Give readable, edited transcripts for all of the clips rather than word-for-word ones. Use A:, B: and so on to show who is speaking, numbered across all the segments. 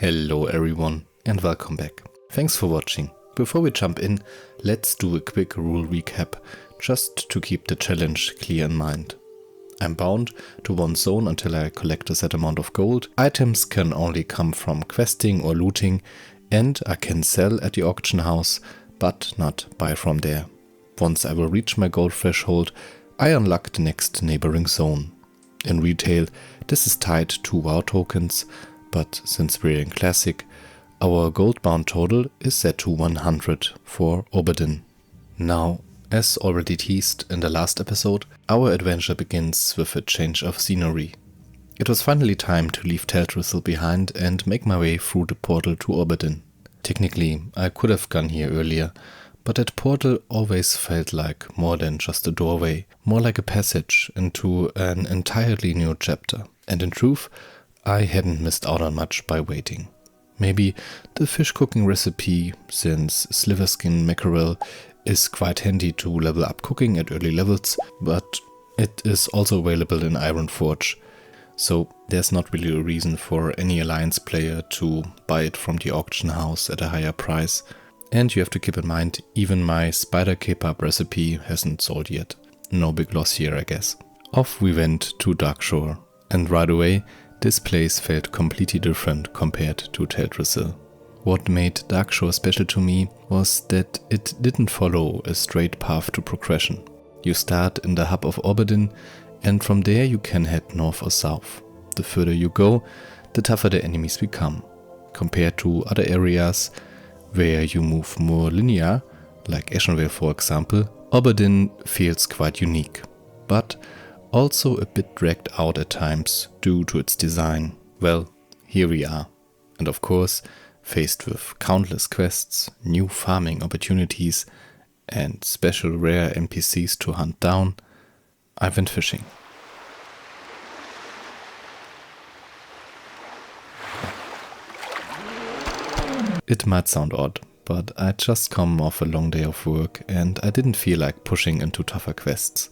A: Hello everyone and welcome back. Thanks for watching. Before we jump in, let's do a quick rule recap just to keep the challenge clear in mind. I'm bound to one zone until I collect a set amount of gold. Items can only come from questing or looting, and I can sell at the auction house but not buy from there. Once I will reach my gold threshold, I unlock the next neighboring zone. In retail, this is tied to WoW tokens, but since we're in Classic, our Goldbound total is set to 100 for Auberdine. Now, as already teased in the last episode, our adventure begins with a change of scenery. It was finally time to leave Teldrassil behind and make my way through the portal to Auberdine. Technically, I could have gone here earlier, but that portal always felt like more than just a doorway, more like a passage into an entirely new chapter. And in truth, I hadn't missed out on much by waiting. Maybe the fish cooking recipe, since sliverskin mackerel is quite handy to level up cooking at early levels, but it is also available in Ironforge, so there's not really a reason for any Alliance player to buy it from the auction house at a higher price. And you have to keep in mind, even my spider kebab recipe hasn't sold yet. No big loss here, I guess. Off we went to Darkshore, and right away this place felt completely different compared to Teldrassil. What made Darkshore special to me was that it didn't follow a straight path to progression. You start in the hub of Auberdine, and from there you can head north or south. The further you go, the tougher the enemies become. Compared to other areas where you move more linear, like Ashenvale for example, Auberdine feels quite unique, but also a bit dragged out at times due to its design. Well, here we are. And of course, faced with countless quests, new farming opportunities, and special rare NPCs to hunt down, I went fishing. It might sound odd, but I'd just come off a long day of work and I didn't feel like pushing into tougher quests.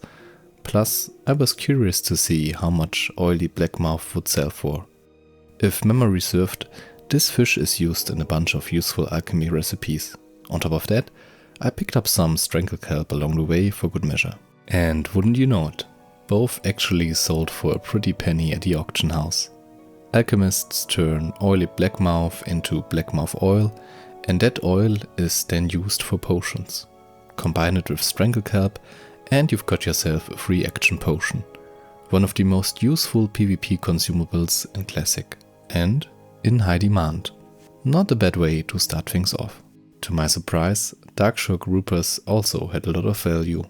A: Plus, I was curious to see how much oily Blackmouth would sell for. If memory served, this fish is used in a bunch of useful alchemy recipes. On top of that, I picked up some Stranglekelp along the way for good measure. And wouldn't you know it, both actually sold for a pretty penny at the auction house. Alchemists turn oily Blackmouth into Blackmouth oil, and that oil is then used for potions. Combine it with Stranglekelp, and you've got yourself a free action potion. One of the most useful PvP consumables in Classic, and in high demand. Not a bad way to start things off. To my surprise, Darkshore Groupers also had a lot of value.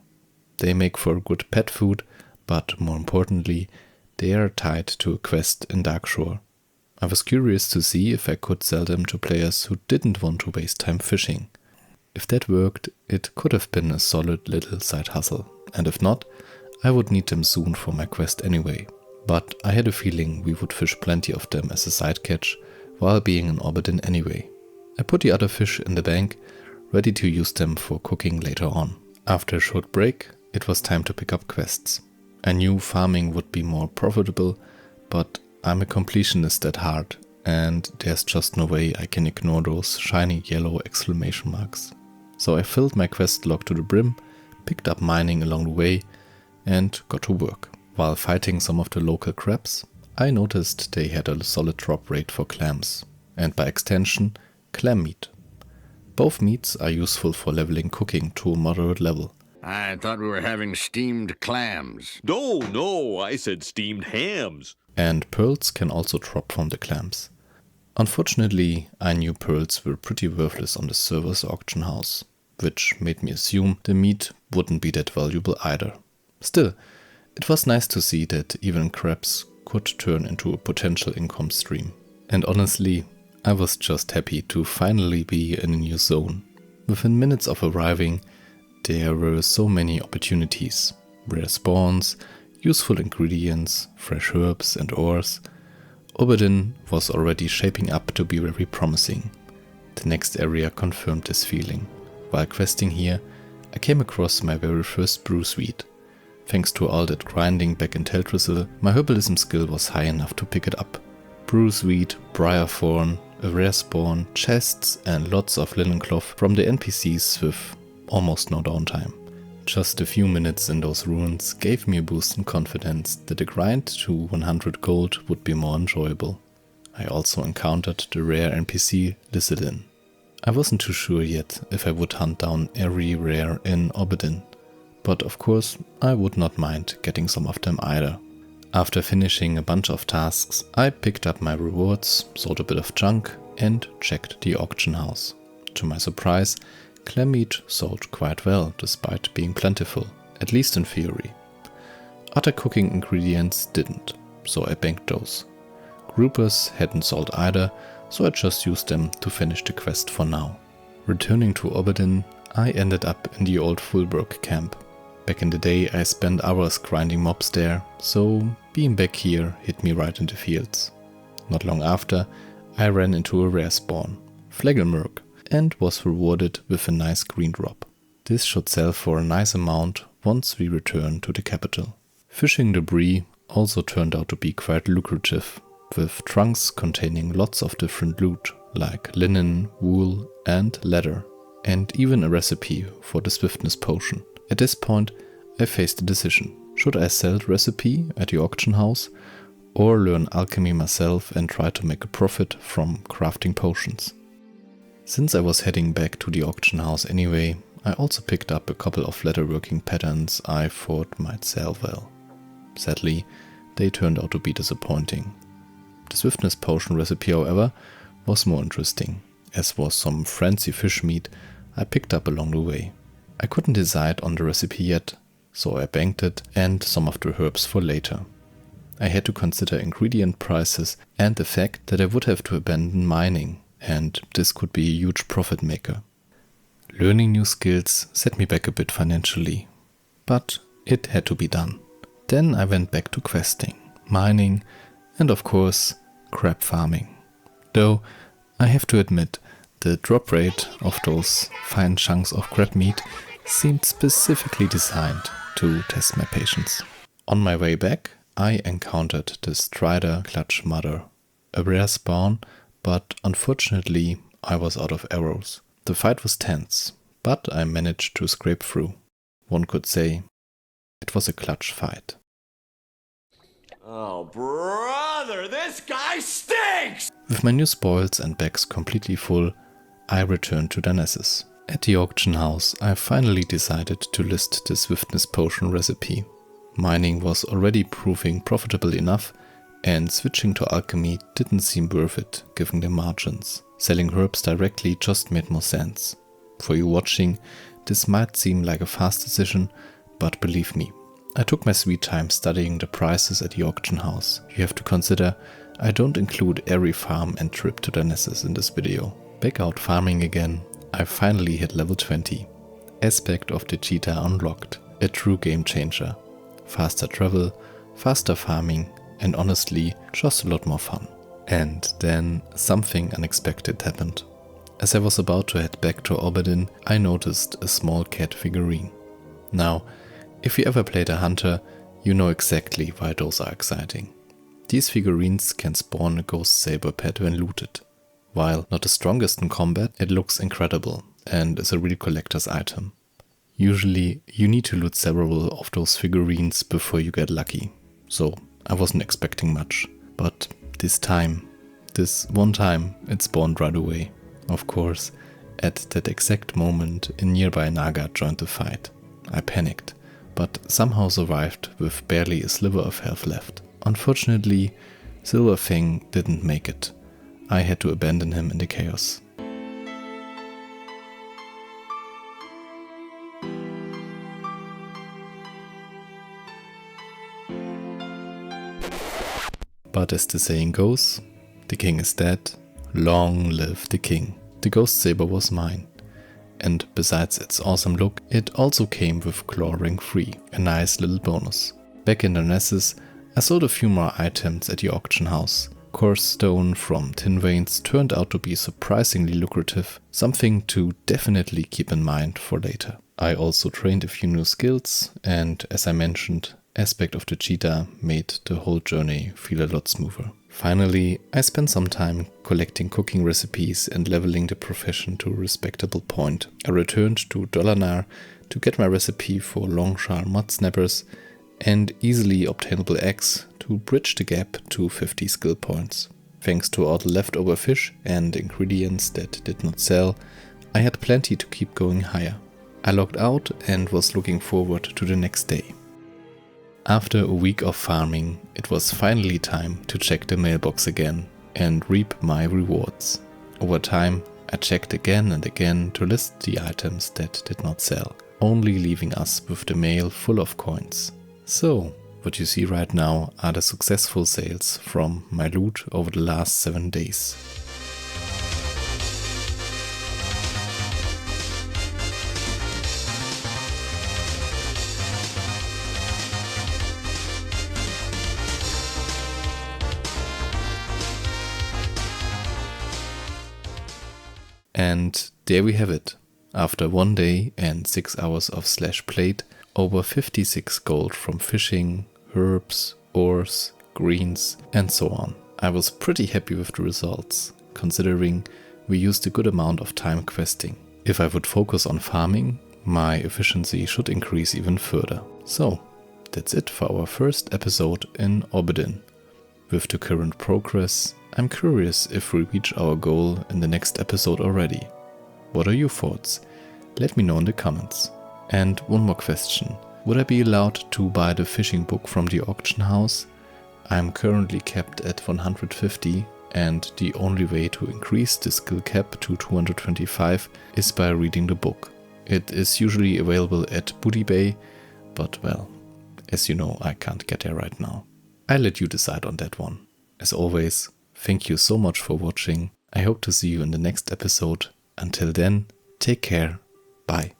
A: They make for good pet food, but more importantly, they are tied to a quest in Darkshore. I was curious to see if I could sell them to players who didn't want to waste time fishing. If that worked, it could have been a solid little side hustle, and if not, I would need them soon for my quest anyway. But I had a feeling we would fish plenty of them as a side catch while being in Auberdine anyway. I put the other fish in the bank, ready to use them for cooking later on. After a short break, it was time to pick up quests. I knew farming would be more profitable, but I'm a completionist at heart, and there's just no way I can ignore those shiny yellow exclamation marks. So I filled my quest log to the brim, picked up mining along the way, and got to work. While fighting some of the local crabs, I noticed they had a solid drop rate for clams, and by extension, clam meat. Both meats are useful for leveling cooking to a moderate level.
B: I thought we were having steamed clams.
C: No, I said steamed hams.
A: And pearls can also drop from the clams. Unfortunately, I knew pearls were pretty worthless on the server's auction house, which made me assume the meat wouldn't be that valuable either. Still, it was nice to see that even crabs could turn into a potential income stream. And honestly, I was just happy to finally be in a new zone. Within minutes of arriving, there were so many opportunities. Rare spawns, useful ingredients, fresh herbs and ores. Auberdine was already shaping up to be very promising. The next area confirmed this feeling. While questing here, I came across my very first Bruiseweed. Thanks to all that grinding back in Teldrassil, my herbalism skill was high enough to pick it up. Bruiseweed, Briarthorn, a rare spawn, chests and lots of linen cloth from the NPCs with almost no downtime. Just a few minutes in those ruins gave me a boost in confidence that the grind to 100 gold would be more enjoyable. I also encountered the rare NPC Lysilin. I wasn't too sure yet if I would hunt down every rare in Auberdine, but of course I would not mind getting some of them either. After finishing a bunch of tasks, I picked up my rewards, sold a bit of junk and checked the auction house. To my surprise, clam meat sold quite well despite being plentiful, at least in theory. Other cooking ingredients didn't, so I banked those. Groupers hadn't sold either, so I just used them to finish the quest for now. Returning to Auberdine, I ended up in the old Fulbrook camp. Back in the day I spent hours grinding mobs there, so being back here hit me right in the feels. Not long after, I ran into a rare spawn, Flagelmurk, and was rewarded with a nice green drop. This should sell for a nice amount once we return to the capital. Fishing debris also turned out to be quite lucrative, with trunks containing lots of different loot like linen, wool and leather, and even a recipe for the swiftness potion. At this point I faced a decision. Should I sell the recipe at the auction house or learn alchemy myself and try to make a profit from crafting potions? Since I was heading back to the auction house anyway, I also picked up a couple of leatherworking patterns I thought might sell well. Sadly, they turned out to be disappointing. The swiftness potion recipe, however, was more interesting, as was some fancy fish meat I picked up along the way. I couldn't decide on the recipe yet, so I banked it and some of the herbs for later. I had to consider ingredient prices and the fact that I would have to abandon mining, and this could be a huge profit maker. Learning new skills set me back a bit financially, but it had to be done. Then I went back to questing, mining, and of course, crab farming. Though, I have to admit, the drop rate of those fine chunks of crab meat seemed specifically designed to test my patience. On my way back, I encountered the Strider Clutch Mother, a rare spawn, but unfortunately I was out of arrows. The fight was tense, but I managed to scrape through. One could say it was a clutch fight.
C: Oh, brother, this guy stinks!
A: With my new spoils and bags completely full, I returned to Darkshore. At the auction house, I finally decided to list the swiftness potion recipe. Mining was already proving profitable enough, and switching to alchemy didn't seem worth it given the margins. Selling herbs directly just made more sense. For you watching, this might seem like a fast decision, but believe me, I took my sweet time studying the prices at the auction house. You have to consider, I don't include every farm and trip to Darkshore in this video. Back out farming again, I finally hit level 20. Aspect of the Cheetah unlocked, a true game changer. Faster travel, faster farming, and honestly, just a lot more fun. And then something unexpected happened. As I was about to head back to Auberdine, I noticed a small cat figurine. Now, if you ever played a hunter, you know exactly why those are exciting. These figurines can spawn a ghost saber pet when looted. While not the strongest in combat, it looks incredible and is a real collector's item. Usually, you need to loot several of those figurines before you get lucky, so I wasn't expecting much. But this one time, it spawned right away. Of course, at that exact moment, a nearby Naga joined the fight. I panicked, but somehow survived with barely a sliver of health left. Unfortunately, Silverfang didn't make it. I had to abandon him in the chaos. But as the saying goes, the king is dead, long live the king. The ghost saber was mine. And besides its awesome look, it also came with claw ring 3, a nice little bonus. Back in Darkshore, I sold a few more items at the auction house. Coarse stone from tin veins turned out to be surprisingly lucrative, something to definitely keep in mind for later. I also trained a few new skills, and as I mentioned, aspect of the cheetah made the whole journey feel a lot smoother. Finally, I spent some time collecting cooking recipes and leveling the profession to a respectable point. I returned to Dolanar to get my recipe for Longshar mud snappers and easily obtainable eggs to bridge the gap to 50 skill points. Thanks to all the leftover fish and ingredients that did not sell, I had plenty to keep going higher. I logged out and was looking forward to the next day. After a week of farming, it was finally time to check the mailbox again and reap my rewards. Over time, I checked again and again to list the items that did not sell, only leaving us with the mail full of coins. So, what you see right now are the successful sales from my loot over the last 7 days. And there we have it. After 1 day and 6 hours of slash played, over 56 gold from fishing, herbs, ores, greens, and so on. I was pretty happy with the results, considering we used a good amount of time questing. If I would focus on farming, my efficiency should increase even further. So, that's it for our first episode in Auberdine. With the current progress, I'm curious if we reach our goal in the next episode already. What are your thoughts? Let me know in the comments. And one more question. Would I be allowed to buy the fishing book from the auction house? I'm currently capped at 150 and the only way to increase the skill cap to 225 is by reading the book. It is usually available at Booty Bay, but well, as you know, I can't get there right now. I'll let you decide on that one. As always, thank you so much for watching. I hope to see you in the next episode. Until then, take care. Bye.